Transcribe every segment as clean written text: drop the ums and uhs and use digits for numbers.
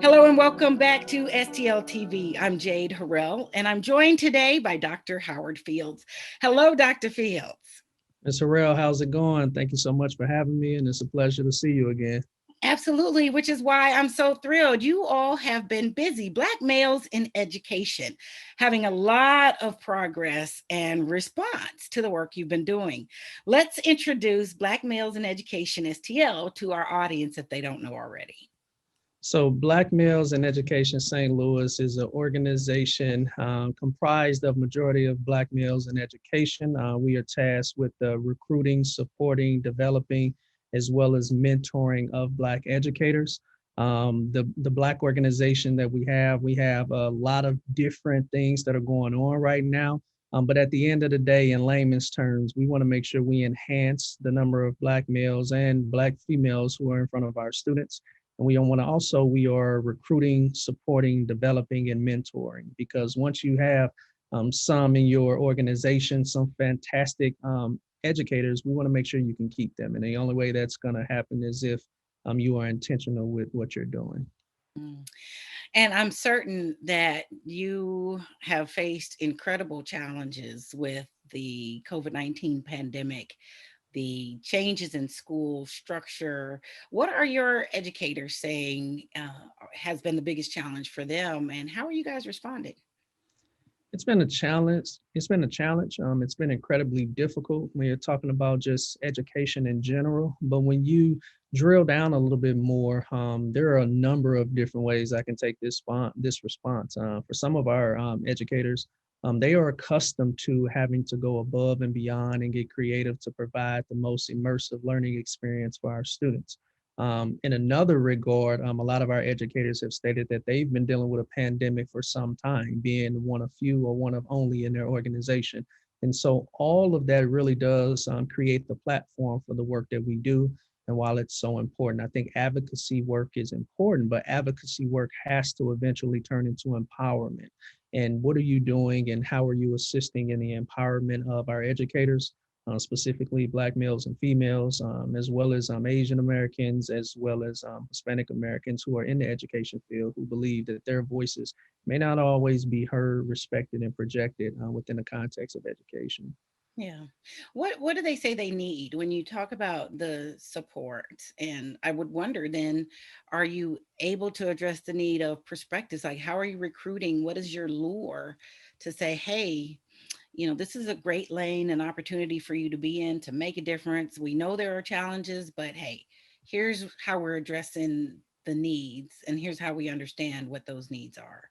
Hello and welcome back to STL TV. I'm Jade Harrell and I'm joined today by Dr. Howard Fields. Hello, Dr. Fields. Ms. Harrell, how's it going? Thank you so much for having me, and it's a pleasure to see you again. Absolutely, which is why I'm so thrilled. You all have been busy, Black males in education, having a lot of progress and response to the work you've been doing. Let's introduce Black Males in Education STL to our audience if they don't know already. So, Black Males in Education St. Louis is an organization comprised of majority of Black males in education. We are tasked with recruiting, supporting, developing, as well as mentoring of Black educators. The Black organization that we have a lot of different things that are going on right now. But at the end of the day, in layman's terms, we want to make sure we enhance the number of Black males and Black females who are in front of our students. And we want to also, we are recruiting, supporting, developing, and mentoring, because once you have some in your organization, some fantastic educators, we want to make sure you can keep them. And the only way that's going to happen is if you are intentional with what you're doing. Mm. And I'm certain that you have faced incredible challenges with the COVID-19 pandemic, the changes in school structure. What are your educators saying has been the biggest challenge for them, and how are you guys responding? It's been a challenge. It's been a challenge. It's been incredibly difficult when you're talking about just education in general. But when you drill down a little bit more, there are a number of different ways I can take this response. For some of our educators, they are accustomed to having to go above and beyond and get creative to provide the most immersive learning experience for our students. In another regard, a lot of our educators have stated that they've been dealing with a pandemic for some time, being one of few or one of only in their organization. And so all of that really does create the platform for the work that we do. And while it's so important, I think advocacy work is important, but advocacy work has to eventually turn into empowerment. And what are you doing and how are you assisting in the empowerment of our educators? Specifically Black males and females, as well as Asian Americans, as well as Hispanic Americans who are in the education field, who believe that their voices may not always be heard, respected, and projected within the context of education. Yeah. What do they say they need when you talk about the support? And I would wonder then, are you able to address the need of perspectives? Like, how are you recruiting? What is your lure to say, hey, this is a great lane, an opportunity for you to be in to make a difference. We know there are challenges, but hey, here's how we're addressing the needs, and here's how we understand what those needs are.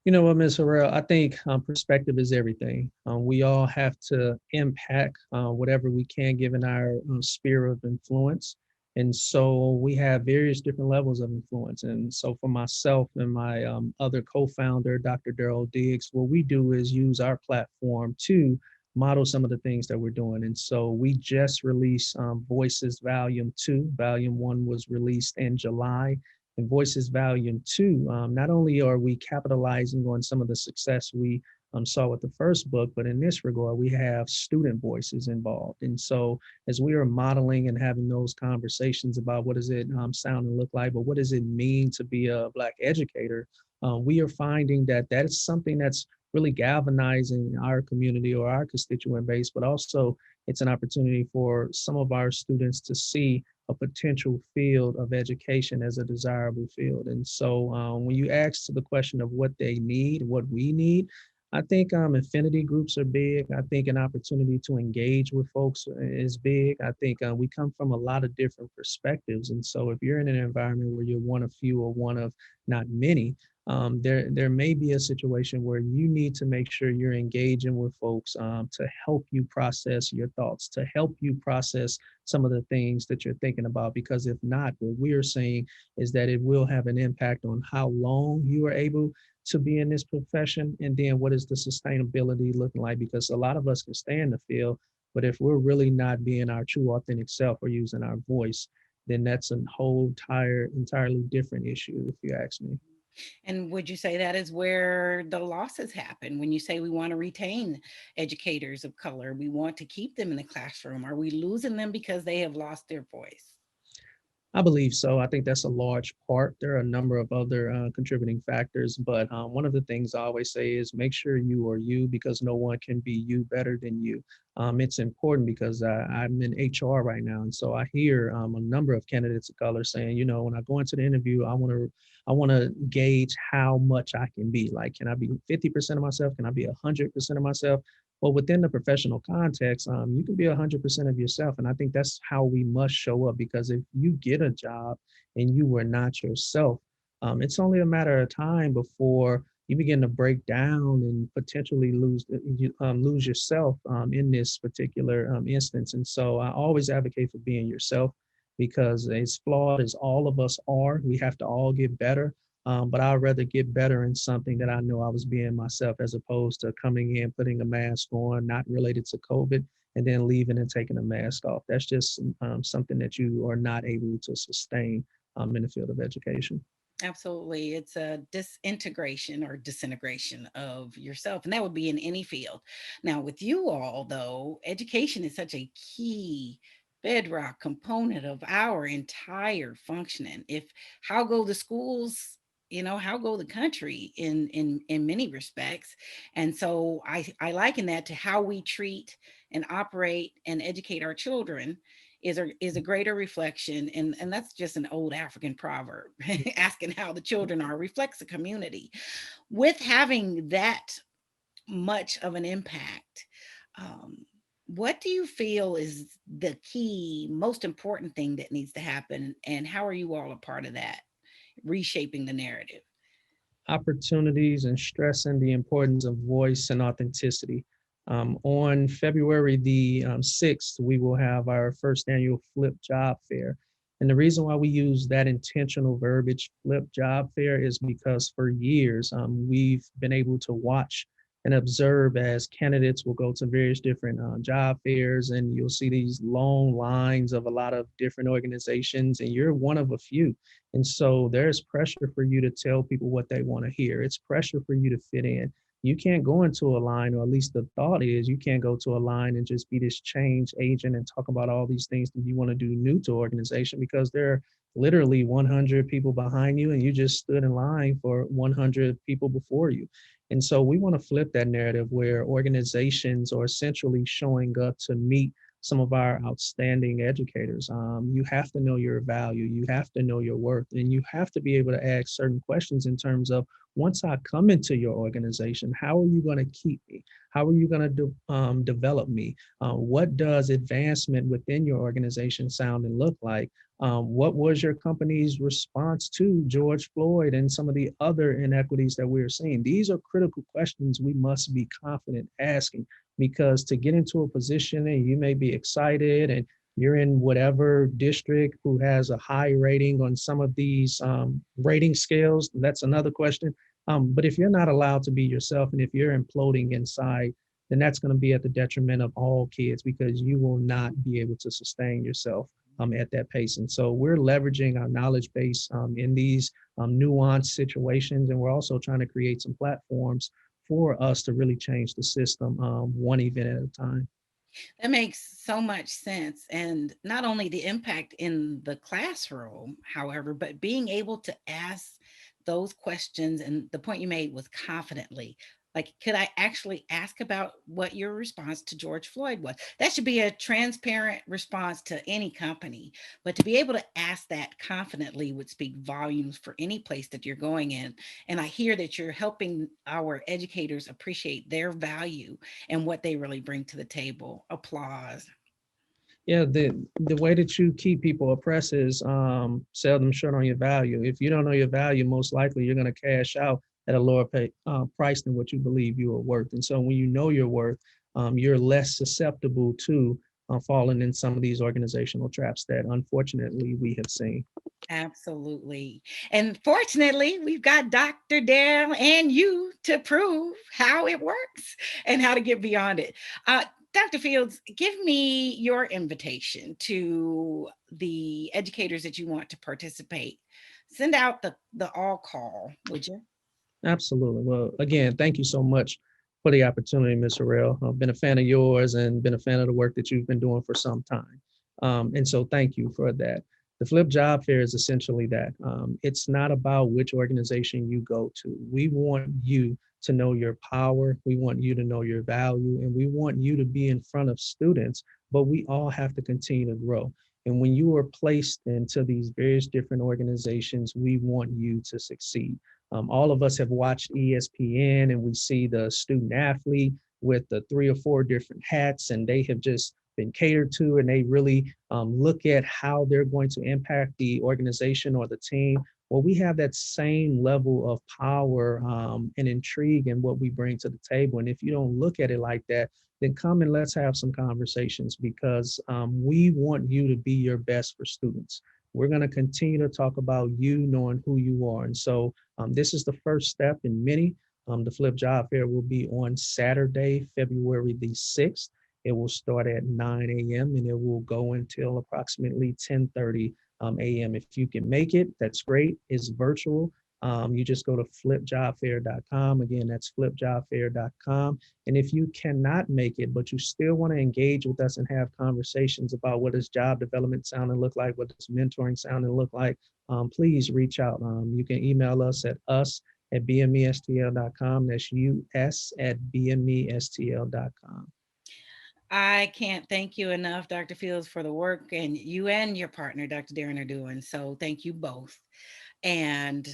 You know what, Ms. Harrell, I think perspective is everything. We all have to impact whatever we can given our sphere of influence. And so we have various different levels of influence. And so for myself and my other co-founder, Dr. Daryl Diggs, what we do is use our platform to model some of the things that we're doing. And so we just released Voices Volume 2. Volume 1 was released in July. In Voices Volume 2, not only are we capitalizing on some of the success we saw with the first book, but in this regard, we have student voices involved. And so as we are modeling and having those conversations about what does it sound and look like, but what does it mean to be a Black educator, we are finding that that is something that's really galvanizing our community or our constituent base, but also it's an opportunity for some of our students to see a potential field of education as a desirable field. And so when you ask the question of what they need, what we need, I think affinity groups are big. I think an opportunity to engage with folks is big. I think we come from a lot of different perspectives. And so if you're in an environment where you're one of few or one of not many, there may be a situation where you need to make sure you're engaging with folks to help you process your thoughts, to help you process some of the things that you're thinking about. Because if not, what we are saying is that it will have an impact on how long you are able to be in this profession, and then what is the sustainability looking like? Because a lot of us can stay in the field, but if we're really not being our true authentic self or using our voice, then that's a whole entirely different issue, if you ask me. And would you say that is where the losses happen when you say we want to retain educators of color? We want to keep them in the classroom. Are we losing them because they have lost their voice? I believe so. I think that's a large part. There are a number of other contributing factors, but one of the things I always say is make sure you are you because no one can be you better than you. It's important because I'm in HR right now, and so I hear a number of candidates of color saying, you know, when I go into the interview, I want to gauge how much I can be. Like, can I be 50% of myself? Can I be 100% of myself? Well, within the professional context, you can be 100% of yourself. And I think that's how we must show up because if you get a job and you were not yourself, it's only a matter of time before you begin to break down and potentially lose yourself in this particular instance. And so I always advocate for being yourself because as flawed as all of us are, we have to all get better. But I'd rather get better in something that I know I was being myself as opposed to coming in, putting a mask on, not related to COVID, and then leaving and taking a mask off. That's just something that you are not able to sustain in the field of education. Absolutely. It's a disintegration or disintegration of yourself. And that would be in any field. Now, with you all, though, education is such a key bedrock component of our entire functioning. If how go the schools, how go the country in many respects. And so I liken that to how we treat and operate and educate our children is a greater reflection, and that's just an old African proverb. Asking how the children are reflects the community. With having that much of an impact, um, what do you feel is the key most important thing that needs to happen, and how are you all a part of that reshaping the narrative? Opportunities and stressing the importance of voice and authenticity. On February the 6th, we will have our first annual Flip Job Fair. And the reason why we use that intentional verbiage, Flip Job Fair, is because for years we've been able to watch and observe as candidates will go to various different job fairs, and you'll see these long lines of a lot of different organizations, and you're one of a few. And so there's pressure for you to tell people what they want to hear. It's pressure for you to fit in. You can't go into a line, or at least the thought is you can't go to a line and just be this change agent and talk about all these things that you want to do new to organization because there are literally 100 people behind you and you just stood in line for 100 people before you. And so we want to flip that narrative where organizations are essentially showing up to meet some of our outstanding educators. You have to know your value, you have to know your worth, and you have to be able to ask certain questions in terms of once I come into your organization, how are you going to keep me? How are you going to develop me? What does advancement within your organization sound and look like? What was your company's response to George Floyd and some of the other inequities that we're seeing? These are critical questions we must be confident asking because to get into a position and you may be excited and you're in whatever district who has a high rating on some of these rating scales, that's another question. But if you're not allowed to be yourself and if you're imploding inside, then that's going to be at the detriment of all kids because you will not be able to sustain yourself at that pace. And so we're leveraging our knowledge base in these nuanced situations. And we're also trying to create some platforms for us to really change the system one event at a time. That makes so much sense. And not only the impact in the classroom, however, but being able to ask those questions. And the point you made was confidently. Like, could I actually ask about what your response to George Floyd was? That should be a transparent response to any company. But to be able to ask that confidently would speak volumes for any place that you're going in. And I hear that you're helping our educators appreciate their value and what they really bring to the table. Applause. Yeah, the way that you keep people oppressed is sell them short on your value. If you don't know your value, most likely you're going to cash out at a lower price than what you believe you are worth. And so when you know your worth, you're less susceptible to falling in some of these organizational traps that unfortunately we have seen. Absolutely. And fortunately, we've got Dr. Dale and you to prove how it works and how to get beyond it. Dr. Fields, give me your invitation to the educators that you want to participate. Send out the all call, would you? Absolutely. Well, again, thank you so much for the opportunity, Ms. Harrell. I've been a fan of yours and been a fan of the work that you've been doing for some time. And so thank you for that. The Flip Job Fair is essentially that. It's not about which organization you go to. We want you to know your power. We want you to know your value, and we want you to be in front of students. But we all have to continue to grow. And when you are placed into these various different organizations, we want you to succeed. All of us have watched ESPN and we see the student athlete with the three or four different hats, and they have just been catered to, and they really look at how they're going to impact the organization or the team. Well, we have that same level of power and intrigue in what we bring to the table. And if you don't look at it like that, then come and let's have some conversations, because we want you to be your best for students. We're going to continue to talk about you knowing who you are. And so this is the first step in many. The Flip Job Fair will be on Saturday, February the 6th. It will start at 9 a.m. and it will go until approximately 10:30 a.m. If you can make it, that's great. It's virtual. You just go to flipjobfair.com. Again, that's flipjobfair.com. And if you cannot make it, but you still want to engage with us and have conversations about what does job development sound and look like, what does mentoring sound and look like, please reach out. You can email us at us@bmestl.com. That's us@bmestl.com. I can't thank you enough, Dr. Fields, for the work and you and your partner, Dr. Darren, are doing. So thank you both. And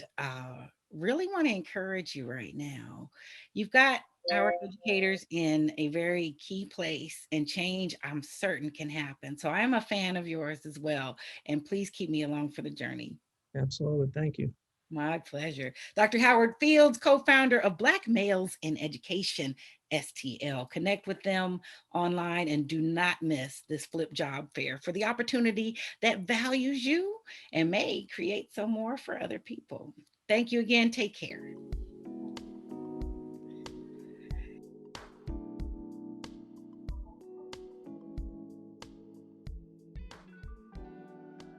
really want to encourage you right now. You've got our educators in a very key place, and change, I'm certain, can happen. So I am a fan of yours as well. And please keep me along for the journey. Absolutely. Thank you. My pleasure. Dr. Howard Fields, co founder of Black Males in Education, STL. Connect with them online and do not miss this Flip Job Fair for the opportunity that values you and may create some more for other people. Thank you again. Take care.